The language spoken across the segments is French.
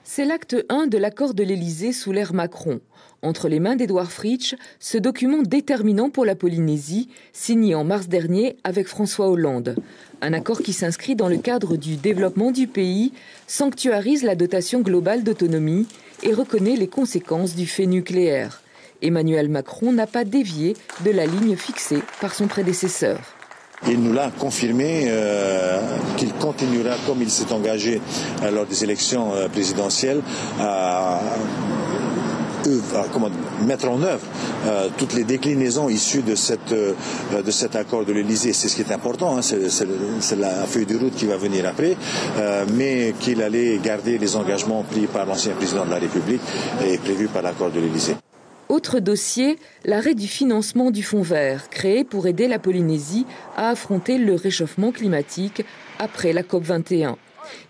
C'est l'acte 1 de l'accord de l'Élysée sous l'ère Macron. Entre les mains d'Édouard Fritch, ce document déterminant pour la Polynésie, signé en mars dernier avec François Hollande. Un accord qui s'inscrit dans le cadre du développement du pays, sanctuarise la dotation globale d'autonomie et reconnaît les conséquences du fait nucléaire. Emmanuel Macron n'a pas dévié de la ligne fixée par son prédécesseur. Il nous l'a confirmé qu'il continuera, comme il s'est engagé lors des élections présidentielles, à mettre en œuvre toutes les déclinaisons issues de cet accord de l'Élysée. C'est ce qui est important, hein, c'est la feuille de route qui va venir après, mais qu'il allait garder les engagements pris par l'ancien président de la République et prévus par l'accord de l'Élysée. Autre dossier, l'arrêt du financement du Fonds vert, créé pour aider la Polynésie à affronter le réchauffement climatique après la COP21.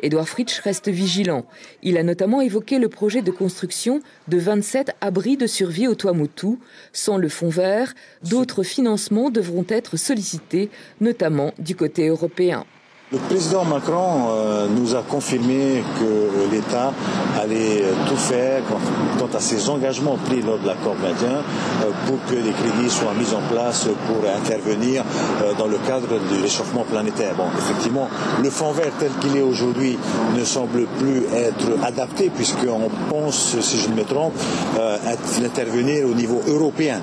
Édouard Fritch reste vigilant. Il a notamment évoqué le projet de construction de 27 abris de survie au Tuamotu. Sans le Fonds vert, d'autres financements devront être sollicités, notamment du côté européen. Le président Macron nous a confirmé que l'État allait tout faire quant à ses engagements pris lors de la COP21 pour que les crédits soient mis en place pour intervenir dans le cadre du réchauffement planétaire. Bon, effectivement, le fonds vert tel qu'il est aujourd'hui ne semble plus être adapté puisqu'on pense, si je ne me trompe, intervenir au niveau européen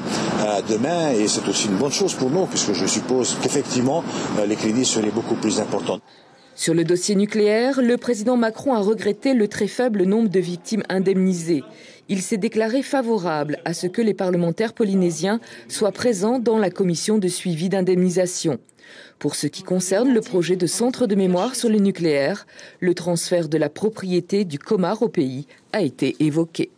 demain, et c'est aussi une bonne chose pour nous puisque je suppose qu'effectivement les crédits seraient beaucoup plus importants. Sur le dossier nucléaire, le président Macron a regretté le très faible nombre de victimes indemnisées. Il s'est déclaré favorable à ce que les parlementaires polynésiens soient présents dans la commission de suivi d'indemnisation. Pour ce qui concerne le projet de centre de mémoire sur le nucléaire, le transfert de la propriété du Comar au pays a été évoqué.